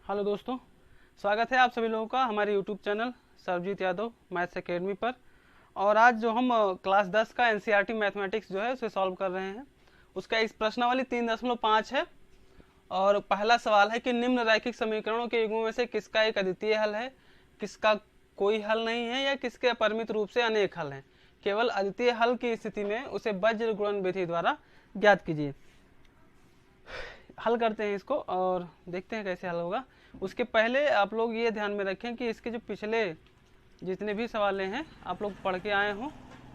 Hello दोस्तों, स्वागत है आप सभी लोगों का हमारे YouTube channel Sarvjeet Yadav maths academy पर। और आज जो हम क्लास 10 का एनसीईआरटी मैथमेटिक्स जो है उसे सॉल्व कर रहे हैं। उसका इस प्रश्नावली 3.5 है और पहला सवाल है कि निम्न रैखिक समीकरणों के युग्मों में से किसका एक अद्वितीय हल है, किसका कोई हल नहीं है या किसके अपरिमित रूप से अनेक हल हैं। केवल अद्वितीय हल की स्थिति में उसे वज्र गुणन विधि द्वारा ज्ञात कीजिए। हल करते हैं इसको और देखते हैं कैसे हल होगा। उसके पहले आप लोग ये ध्यान में रखें कि इसके जो पिछले जितने भी सवाल हैं आप लोग पढ़ के आए हों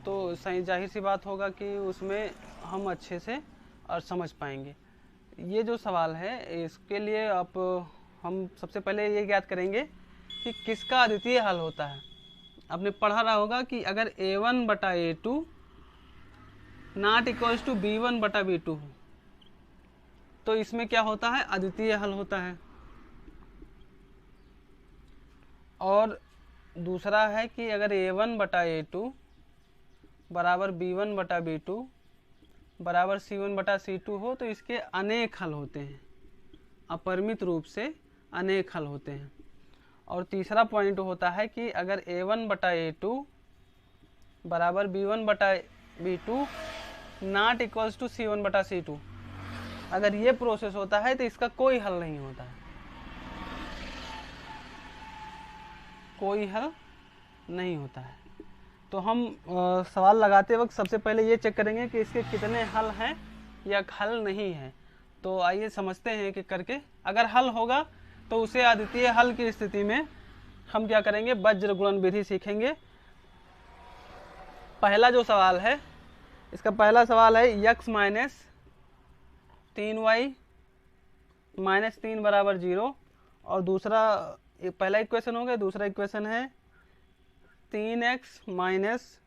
तो सही जाहिर सी बात होगा कि उसमें हम अच्छे से और समझ पाएंगे। ये जो सवाल है इसके लिए आप हम सबसे पहले ये ज्ञात करेंगे कि किसका अद्वितीय हल होता है। आपने पढ़ा रहा होगा कि अगर a1/a2 not equals to b1/b2 हो तो इसमें क्या होता है, अद्वितीय हल होता है। और दूसरा है कि अगर a1/a2 बराबर b1/b2 बराबर c1/c2 हो तो इसके अनेक हल होते हैं, अपरिमित रूप से अनेक हल होते हैं। और तीसरा पॉइंट होता है कि अगर a1/a2 बराबर b1/b2 not equals to c1/c2, अगर ये प्रोसेस होता है तो इसका कोई हल नहीं होता है, कोई हल नहीं होता है। तो हम सवाल लगाते वक्त सबसे पहले ये चेक करेंगे कि इसके कितने हल हैं या हल नहीं है। तो आइए समझते हैं कि करके। अगर हल होगा तो उसे अद्वितीय हल की स्थिति में हम क्या करेंगे, वज्र गुणन विधि सीखेंगे। पहला जो सवाल है, इसका पहला सवाल है x माइनस 3y माइनस 3 बराबर 0। और दूसरा, पहला इक्वेशन हो गया। दूसरा इक्वेशन है 3x माइनस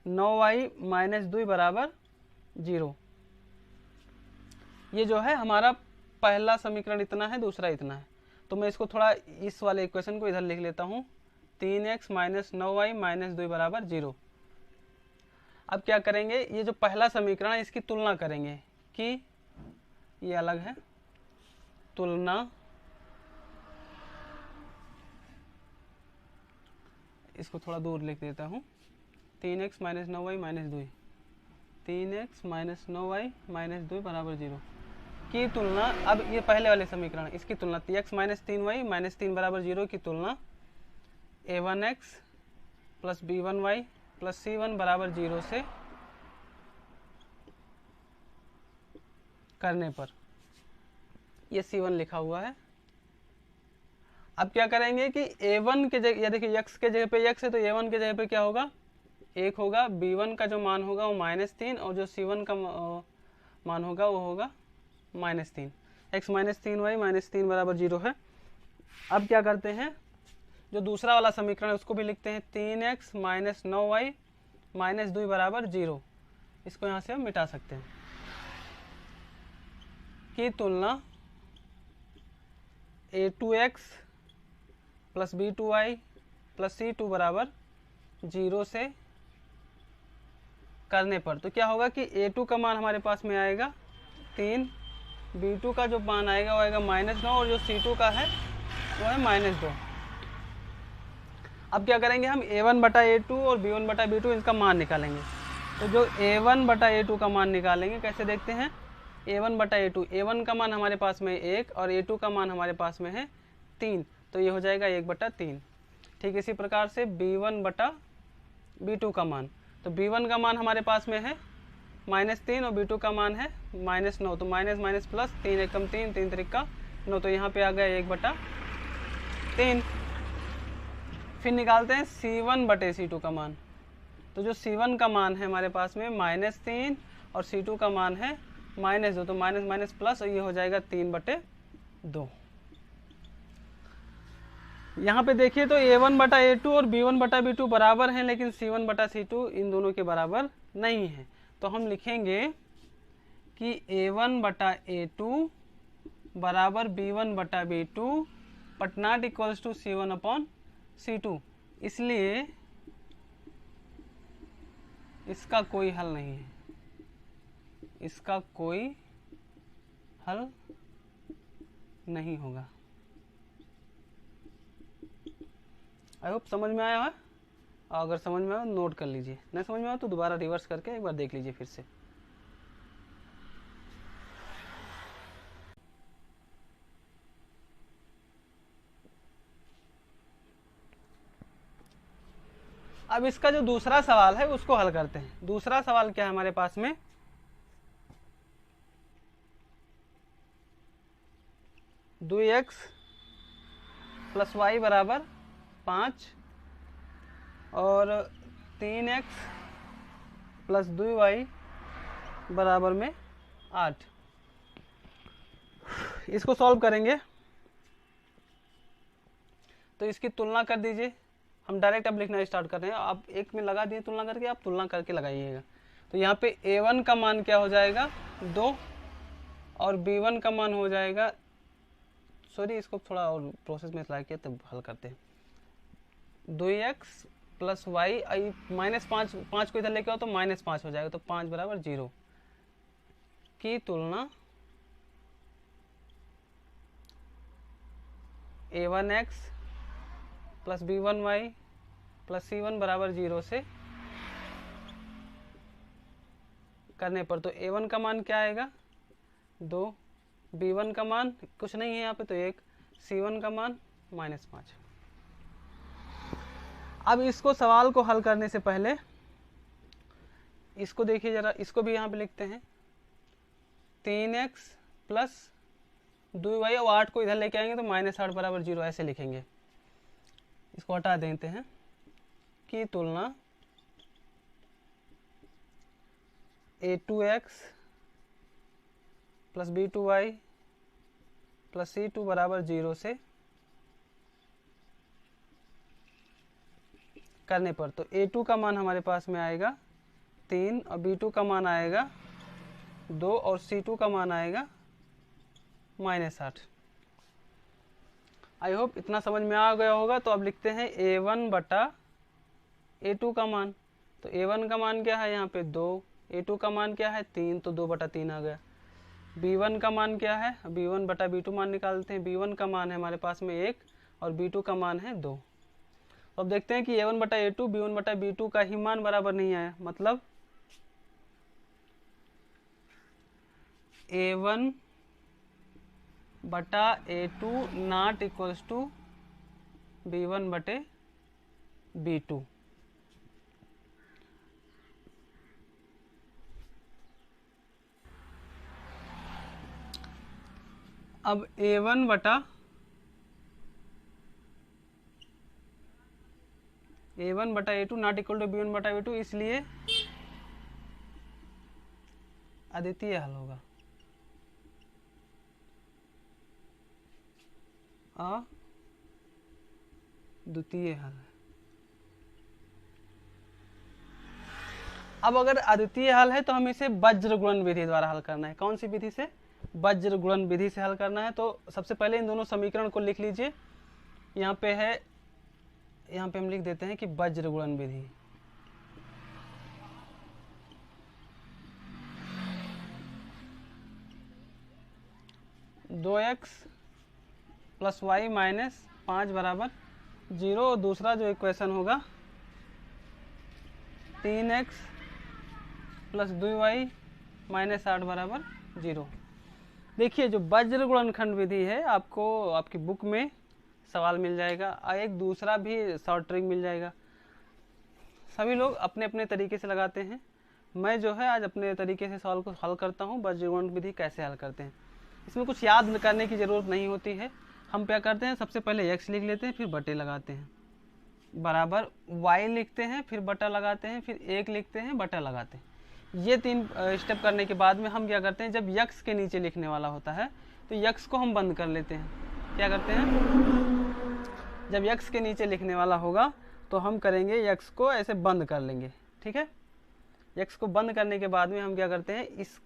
9y माइनस 2 बराबर 0। ये जो है हमारा पहला समीकरण इतना है, दूसरा इतना है। तो मैं इसको थोड़ा इस वाले इक्वेशन को इधर लिख लेता हूँ, 3x माइनस 9y माइनस 2 बराबर 0। अब क्या करेंगे, ये जो पहला समीकरण है इसकी तुलना करेंगे कि ये अलग है, तुलना इसको थोड़ा दूर लिख देता हूँ, 3x minus 9y minus 2, 3x minus 9y minus 2 बराबर 0 की तुलना। अब ये पहले वाले समीकरण, इसकी तुलना x माइनस 3y माइनस 3 बराबर 0 की तुलना a1x plus b1y plus c1 बराबर 0 से करने पर ये c1 लिखा हुआ है। अब क्या करेंगे कि a1 के जगह, या देखिए x के जगह पे x है तो a1 के जगह पे क्या होगा, 1 होगा। b1 का जो मान होगा वो -3 और जो c1 का मान होगा वो होगा -3। x माइनस 3y माइनस 3 बराबर 0 है। अब क्या करते हैं, जो दूसरा वाला समीकरण है उसको भी लिखते हैं, 3x माइनस 9y माइनस 2 बराबर 0। इसको यहाँ से हम मिटा सकते हैं की तुलना a2x plus b2y plus c2 बराबर 0 से करने पर। तो क्या होगा कि a2 का मान हमारे पास में आएगा 3, b2 का जो मान आएगा वो आएगा -9 और जो c2 का है वो है -2। अब क्या करेंगे, हम a1/a2 और b1/b2 इसका मान निकालेंगे। तो जो a1/a2 का मान निकालेंगे, कैसे देखते हैं, a1/a2, a1 का मान हमारे पास में 1 और a2 का मान हमारे पास में है 3, तो ये हो जाएगा 1/3। ठीक इसी प्रकार से b1/b2 का मान, तो b1 का मान हमारे पास में है -3 और b2 का मान है -9, तो माइनस माइनस प्लस, 3 एकम 3, 3 त्रिका 9, तो यहाँ पे आ गया 1/3। फिर निकालते हैं c1/c2 का मान। तो जो c1 का मान है हमारे पास में -3 और c2 का मान है -2, तो माइनस माइनस प्लस और ये हो जाएगा 3/2। यहाँ पे देखिए तो a1/a2 और b1/b2 बराबर हैं, लेकिन c1/c2 इन दोनों के बराबर नहीं है। तो हम लिखेंगे कि a1/a2 बराबर b1/b2 but not equals to c1/c2, इसलिए इसका कोई हल नहीं है, इसका कोई हल नहीं होगा। आई होप समझ में आया है। अगर समझ में आया नोट कर लीजिए, नहीं समझ में आया तो दोबारा रिवर्स करके एक बार देख लीजिए फिर से। अब इसका जो दूसरा सवाल है उसको हल करते हैं। दूसरा सवाल क्या है हमारे पास में, 2x प्लस वाई बराबर 5 और 3x प्लस 2y बराबर में 8। इसको सॉल्व करेंगे तो इसकी तुलना कर दीजिए। हम डायरेक्ट अब लिखना स्टार्ट कर रहे हैं, आप एक में लगा दिए तुलना करके, आप तुलना करके लगाइएगा। तो यहाँ पे a1 का मान क्या हो जाएगा 2 और b1 का मान हो जाएगा, सॉरी इसको थोड़ा और प्रोसेस में चला किया तब हल करते हैं। 2x प्लस वाई, -5, 5 को इधर लेके आओ तो -5 हो जाएगा, तो 5 बराबर 0 की तुलना a1x plus b1y plus c1 बराबर 0 से करने पर तो a1 का मान क्या आएगा 2, b1 का मान कुछ नहीं है यहाँ पे तो 1, c1 का मान -5। अब इसको सवाल को हल करने से पहले इसको देखिए जरा, इसको भी यहाँ पे लिखते हैं 3x प्लस 2y और 8 को इधर लेके आएंगे तो -8 बराबर 0 ऐसे लिखेंगे। इसको हटा देते हैं की तुलना a2x plus b2y plus c2 बराबर 0 से करने पर तो a2 का मान हमारे पास में आएगा 3 और b2 का मान आएगा 2 और c2 का मान आएगा -8। आई होप इतना समझ में आ गया होगा। तो अब लिखते हैं a1 बटा a2 का मान। तो a1 का मान क्या है यहाँ पे 2, a2 का मान क्या है 3, तो 2 बटा 3 आ गया। b1 का मान क्या है, b1 बटा b2 मान निकालते हैं। b1 का मान है हमारे पास में 1 और b2 का मान है 2। तो अब देखते हैं कि a1 बटा a2 b1 बटा b2 का ही मान बराबर नहीं आया, मतलब a1 बटा a2 not equals to b1 बटे b2। अब a1 बटा a2 not equal to b1 बटा b2, इसलिए अद्वितीय हल होगा। अद्वितीय हल। अब अगर अद्वितीय हल है तो हम इसे वज्र गुणन विधि द्वारा हल करना है। कौन सी विधि से, वज्र गुणन विधि से हल करना है। तो सबसे पहले इन दोनों समीकरण को लिख लीजिए। यहाँ पे है, यहाँ पे हम लिख देते हैं कि वज्र गुणन विधि। दो एक्स प्लस वाई माइनस 5 बराबर 0 और दूसरा जो इक्वेशन होगा 3x प्लस 2y माइनस 8 बराबर 0। देखिए जो वज्र गुणनखंड विधि है आपको आपकी बुक में सवाल मिल जाएगा और एक दूसरा भी शॉर्ट ट्रिक मिल जाएगा। सभी लोग अपने अपने तरीके से लगाते हैं। मैं जो है आज अपने तरीके से सवाल को हल करता हूँ। वज्र गुणन विधि कैसे हल करते हैं, इसमें कुछ याद करने की ज़रूरत नहीं होती है। हम क्या करते हैं, सबसे पहले x लिख लेते हैं, फिर बटे लगाते हैं, बराबर y लिखते हैं, फिर बटा लगाते हैं, फिर 1 लिखते हैं, बटा लगाते हैं। ये 3 स्टेप करने के बाद में हम क्या करते हैं, जब x के नीचे लिखने वाला होता है तो x को हम बंद कर लेते हैं। क्या करते हैं, जब x के नीचे लिखने वाला होगा तो हम करेंगे x को ऐसे बंद कर लेंगे। ठीक है, x को बंद करने के बाद में हम क्या करते हैं, इस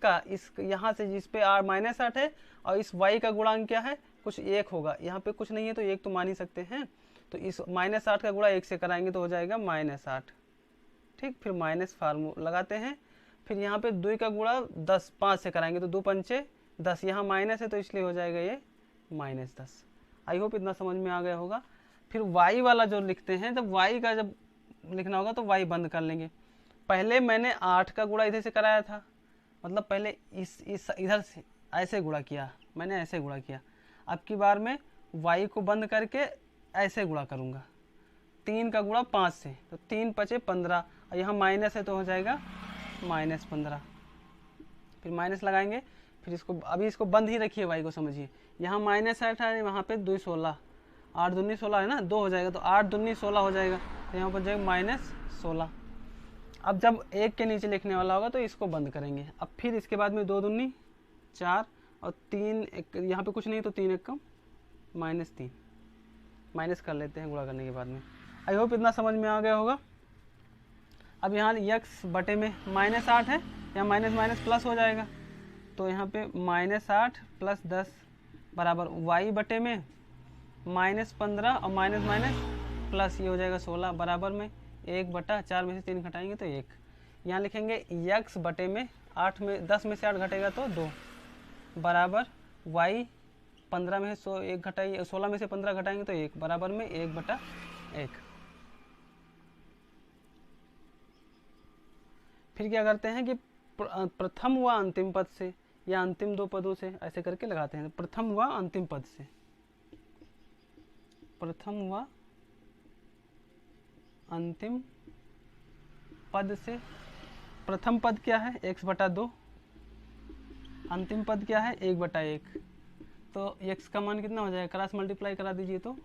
यहाँ से जिस पे -8 है और इस y का गुणांक क्या है, कुछ 1 होगा। यहाँ पे कुछ नहीं है तो 1 तो मान ही सकते हैं। तो इस -8 का गुणा 1 से कराएंगे तो हो जाएगा -8। ठीक, फिर माइनस फार्मूला लगाते हैं। फिर यहाँ पे 2 का गुणा 5 से कराएंगे तो 2 पंचे 10, यहाँ माइनस है तो इसलिए हो जाएगा ये -10। आई होप इतना समझ में आ गया होगा। फिर y वाला जो लिखते हैं, जब y का जब लिखना होगा तो y बंद कर लेंगे। पहले मैंने 8 का गुणा इधर से कराया था, मतलब पहले इस इधर से ऐसे गुणा किया, मैंने ऐसे गुणा किया। अब की बार में y को बंद करके ऐसे गुणा करूँगा। 3 का गुणा 5 से, तो 3 पचे 15, और यहाँ माइनस है तो हो जाएगा -15। फिर माइनस लगाएंगे, फिर इसको अभी इसको बंद ही रखिए, y को समझिए। यहाँ -8 है, वहाँ पे 2 16, 8 दूनी 16 है ना, 2 हो जाएगा, तो 8 दूनी 16 हो जाएगा, तो यहाँ पर जाएगा -16। अब जब 1 के नीचे लिखने वाला होगा तो इसको बंद करेंगे। अब फिर इसके बाद में 2 दूनी 4 और 3 यहाँ पे कुछ नहीं, तो 3 1 कम -3, माइनस कर लेते हैं गुणा करने के बाद में। आई होप इतना समझ में आ गया होगा। अब यहाँ x बटे में -8 है, या माइनस माइनस प्लस हो जाएगा, तो यहाँ पे -8 + 10 बराबर y बटे में -15 और माइनस माइनस प्लस, ये हो जाएगा 16 बराबर में 1/4 में से 3 घटाएंगे तो 1। यहाँ लिखेंगे x बटे में 10 में से 8 घटेगा तो 2 बराबर y 15 में से 1 घटाइए, 16 में से 15 घटाएंगे तो 1 बराबर में 1/1। फिर क्या करते हैं कि प्रथम व अंतिम पद से या अंतिम 2 पदों से ऐसे करके लगाते हैं। प्रथम व अंतिम पद से, प्रथम व अंतिम पद से। प्रथम पद क्या है? x/2, अंतिम पद क्या है? 1/1। तो x का मान कितना हो जाएगा? क्रॉस मल्टीप्लाई करा दीजिए तो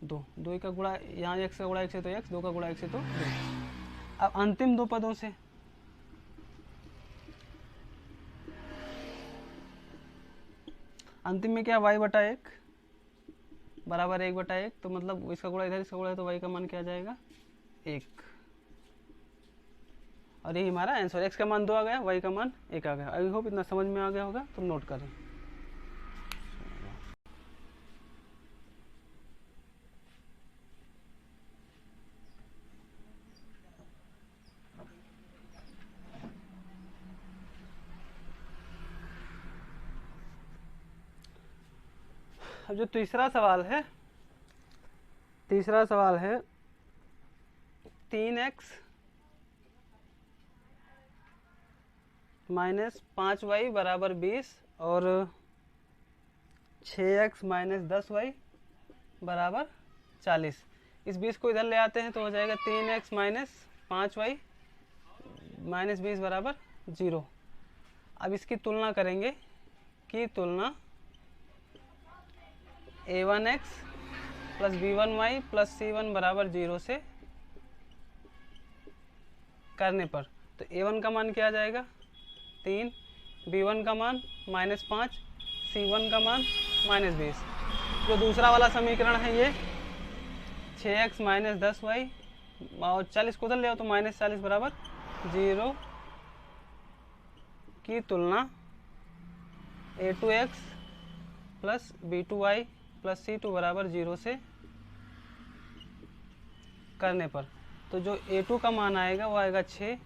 2 का गुणा, यहाँ x का गुणा 1 से तो x, 2 का गुणा 1 से तो 2। अब अंतिम 2 पदों से, अंतिम में क्या? y/1 बराबर 1/1, तो मतलब इसका गुणा इधर, इसका गुणा है, तो y का मान क्या आ जाएगा? 1। और यही हमारा आंसर। x का मान 2 आ गया, y का मान 1 आ गया। आई होप इतना समझ में आ गया होगा, तो नोट करें। अब जो तीसरा सवाल है 3x - 5y बराबर 20 और 6x - 10y बराबर 40। इस 20 को इधर ले आते हैं तो हो जाएगा 3x - 5y - 20 बराबर 0। अब इसकी तुलना करेंगे कि तुलना a1x + b1y + c1 बराबर 0 से करने पर, तो a1 का मान क्या आ जाएगा? 3, b1 का मान -5, c1 का मान -20। जो दूसरा वाला समीकरण है ये 6x - 10y और 40 को उधर ले आओ तो -40 बराबर 0 की तुलना a2x + b2y + c2 बराबर 0 से करने पर, तो जो a2 का मान आएगा वो आएगा 6,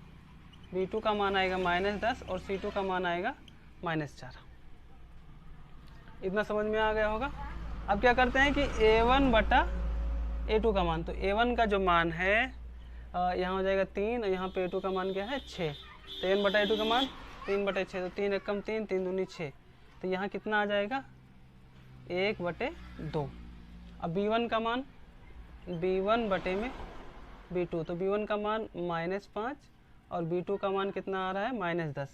b2 का मान आएगा -10 और c2 का मान आएगा -4। इतना समझ में आ गया होगा। अब क्या करते हैं कि a1/a2 का मान, तो a1 का जो मान है यहाँ हो जाएगा 3 और यहाँ पे a2 का मान क्या है? 6। तो a1/a2 का मान 3/6, तो 3 1 3, 3 दूनी 6, तो यहाँ कितना आ जाएगा? 1/2। अब b1 का मान, b1 बटे में b2, तो b1 का मान -5 और b2 का मान कितना आ रहा है? -10।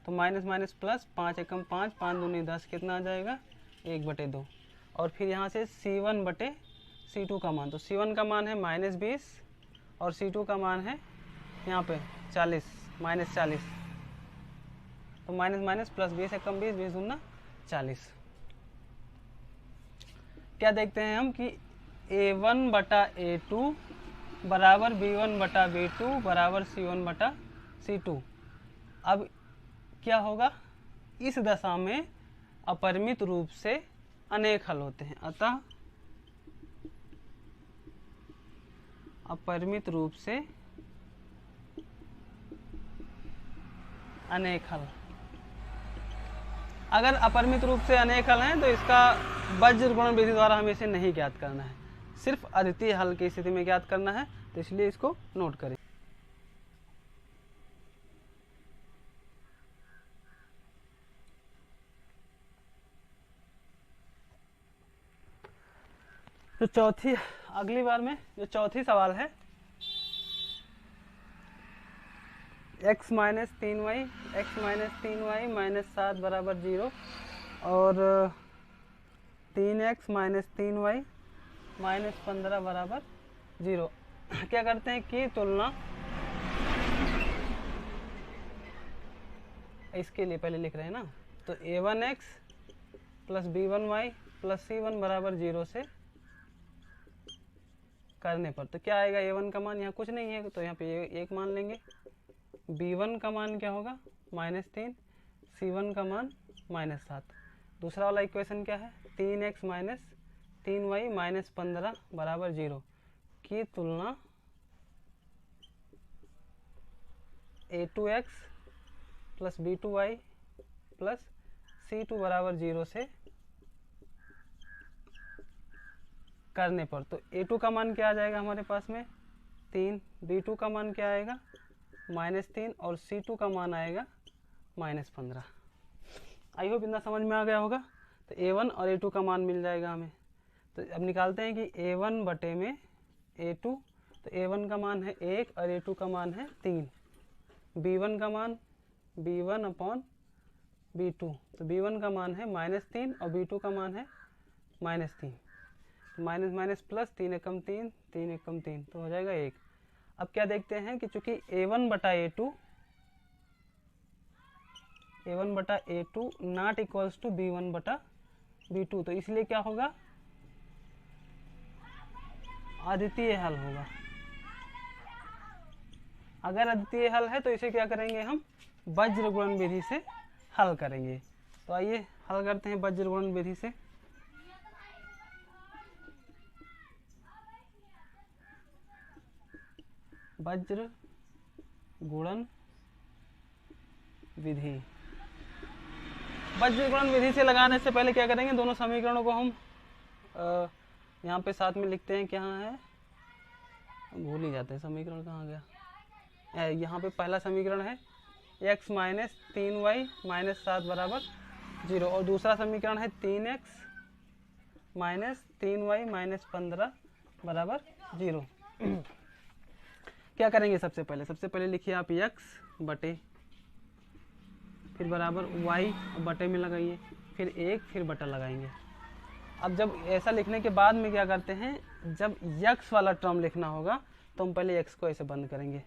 तो माइनस माइनस प्लस, 5 एकम 5, 5 दूनी 10, कितना आ जाएगा? 1/2। और फिर यहाँ से c1 बटे c2 का मान, तो c1 का मान है -20 और c2 का मान है यहाँ पे 40, -40। तो माइनस माइनस प्लस, 20 एकम 20, 20 दूना 40। क्या देखते हैं हम कि a1/a2 बराबर b1/b2 बराबर c1/c2। अब क्या होगा? इस दशा में अपरिमित रूप से अनेक हल होते हैं, अतः अपरिमित रूप से अनेक हल। अगर अपरिमित रूप से अनेक हल हैं तो इसका वज्र गुणन विधि द्वारा हमें इसे नहीं ज्ञात करना है। सिर्फ अद्वितीय हल की स्थिति में ज्ञात करना है, तो इसलिए इसको नोट करें। तो अगली बार में जो चौथी सवाल है, x माइनस 3y माइनस 7 बराबर 0 और 3x माइनस 3y माइनस 15 बराबर 0। क्या करते हैं कि तुलना, इसके लिए पहले लिख रहे हैं ना, तो a1x plus b1y plus c1 बराबर 0 से करने पर तो क्या आएगा, a1 का मान यहाँ कुछ नहीं है तो यहाँ पे एक मान लेंगे, b1 का मान क्या होगा -3, c1 का मान -7। दूसरा वाला इक्वेशन क्या है, 3x माइनस 3y माइनस 15 बराबर 0 की तुलना a2x plus b2y plus c2 बराबर 0 से करने पर, तो a2 का मान क्या आ जाएगा हमारे पास में 3, b2 का मान क्या आएगा -3 और c2 का मान आएगा -15। आई होप इतना समझ में आ गया होगा। तो a1 और a2 का मान मिल जाएगा हमें। तो अब निकालते हैं कि a1 बटे में a2, तो a1 का मान है 1 और a2 का मान है 3। b1 का मान b1 अपॉन b2, तो b1 का मान है -3 और b2 का मान है -3, माइनस माइनस प्लस, 3 एकम 3, 3 एकम 3, तो हो जाएगा 1। अब क्या देखते हैं कि चूंकि a1 बटा a2 not equals to b1 बटा b2, तो इसलिए क्या होगा, अद्वितीय हल होगा। अगर अद्वितीय हल है तो इसे क्या करेंगे, हम वज्र गुणन विधि से हल करेंगे। तो आइए हल करते हैं वज्र गुणन विधि से। वज्र गुणन विधि, वज्र गुणन विधि से लगाने से पहले क्या करेंगे, दोनों समीकरणों को हम यहाँ पे साथ में लिखते हैं। कहाँ है, भूल ही जाते हैं समीकरण कहाँ गया। यहाँ पे पहला समीकरण है x माइनस 3y माइनस 7 बराबर 0 और दूसरा समीकरण है 3x माइनस 3y माइनस 15 बराबर 0। क्या करेंगे, सबसे पहले लिखिए आप x बटे, फिर बराबर y बटे में लगाइए, फिर 1, फिर बटा लगाएंगे। अब जब ऐसा लिखने के बाद में क्या करते हैं, जब x वाला टर्म लिखना होगा तो हम पहले x को ऐसे बंद करेंगे।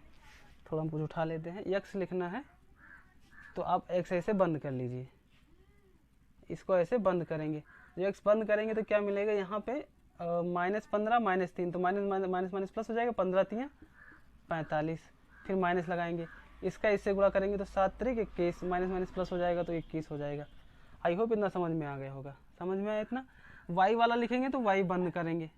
थोड़ा हम कुछ उठा लेते हैं, x लिखना है तो आप x ऐसे बंद कर लीजिए, इसको ऐसे बंद करेंगे। जो x बंद करेंगे तो क्या मिलेगा, यहाँ पे -15 -3, तो माइनस प्लस हो जाएगा, 15 3 45, फिर माइनस लगाएंगे, इसका इससे गुणा करेंगे तो 7 3 21, माइनस प्लस हो जाएगा तो 21 हो जाएगा। आई होप इतना समझ में आ गया होगा। समझ में आया इतना। y वाला लिखेंगे तो y बंद करेंगे,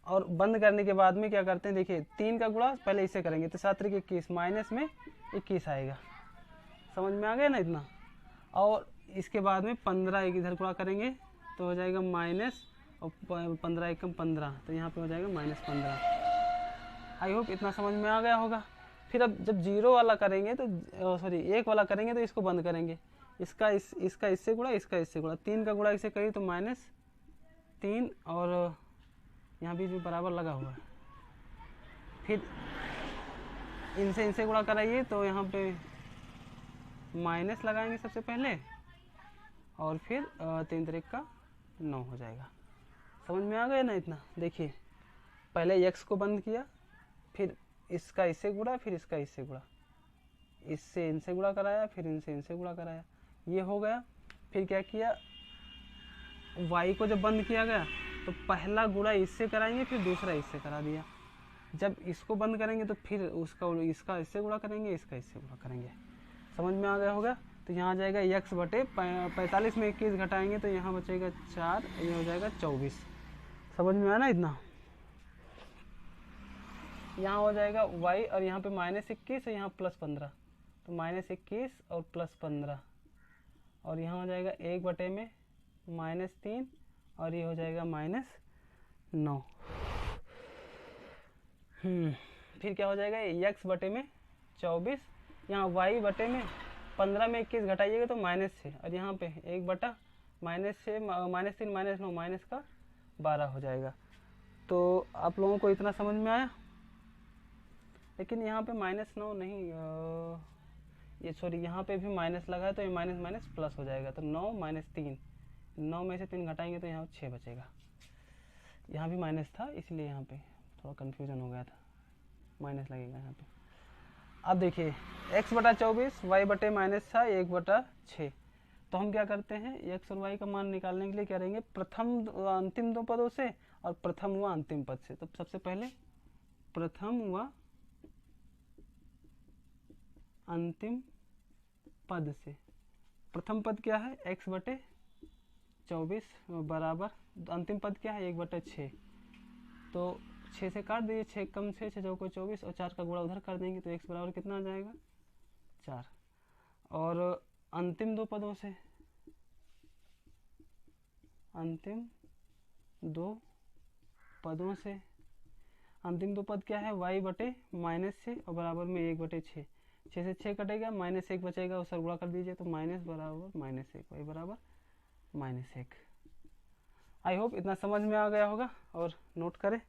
और बंद करने के बाद में क्या करते हैं, देखिए 3 का गुणा पहले इससे करेंगे तो 7 3 21, माइनस में 21 आएगा। समझ में आ गया ना इतना। और इसके बाद में 15 एक इधर गुणा करेंगे तो हो जाएगा माइनस, और 15 एकम 15, तो यहाँ पे हो जाएगा -15। आई होप इतना समझ में आ गया होगा। फिर अब जब 0 वाला करेंगे तो 1 वाला करेंगे तो इसको बंद करेंगे, इसका इससे गुणा, इसका इससे गुणा, 3 का गुणा इसे करिए तो -3, और यहाँ भी जो बराबर लगा हुआ है, फिर इनसे गुणा कराइए तो यहाँ पे माइनस लगाएंगे सबसे पहले, और फिर 3 3 का 9 हो जाएगा। समझ में आ गया ना इतना। देखिए पहले x को बंद किया, फिर इसका इससे गुणा, फिर इसका इससे गुणा, इससे इनसे गुणा कराया, फिर इनसे गुणा कराया, ये हो गया। फिर क्या किया, y को जब बंद किया गया तो पहला गुणा इससे कराएंगे, फिर दूसरा इससे करा दिया। जब इसको बंद करेंगे तो फिर इसका इससे गुणा करेंगे, इसका इससे गुणा करेंगे। समझ में आ गया होगा। तो यहाँ आ जाएगा x बटे 45 में 21 घटाएंगे तो यहाँ बचेगा 4, ये हो जाएगा 24। समझ में आया ना इतना। यहाँ हो जाएगा y और यहाँ पे -21 और यहाँ +15, तो -21 और +15, और यहाँ हो जाएगा 1 बटे में -3 और ये हो जाएगा -9। फिर क्या हो जाएगा, x बटे में 24, यहाँ y बटे में 15 में 21 घटाइएगा तो -6, और यहाँ पे 1 बटा -6 -3 -9 माइनस का 12 हो जाएगा। तो आप लोगों को इतना समझ में आया। लेकिन यहाँ पे -9 नहीं, ये सॉरी, यहाँ पे भी माइनस लगा है तो ये माइनस माइनस प्लस हो जाएगा। तो 9 -3, 9 में से 3 घटाएंगे तो यहाँ 6 बचेगा। यहाँ भी माइनस था इसलिए यहाँ पे थोड़ा कन्फ्यूजन हो गया था, माइनस लगेगा यहाँ पे। अब देखिए x बटा 24 y बटे -6 1 बटा 6। तो हम क्या करते हैं, x और y का मान निकालने के लिए क्या रहेंगे, प्रथम अंतिम दो पदों से और प्रथम व अंतिम पद से। तो सबसे पहले प्रथम व अंतिम पद से। प्रथम पद क्या है, x बटे 24 बराबर अंतिम पद क्या है, 1 बटे 6। तो 6 से काट दीजिए, 6 कम 6, 6 चौको 24 और 4 का गुणा उधर कर देंगे तो x बराबर कितना आ जाएगा, 4। और अंतिम दो पदों से, अंतिम दो पदों से, अंतिम दो पद क्या है, y बटे -6 और बराबर में 1 बटे 6। 6 से 6 कटेगा, -1 बचेगा, उससे गुणा कर दीजिए तो माइनस बराबर -1, y बराबर -1। आई होप इतना समझ में आ गया होगा, और नोट करें।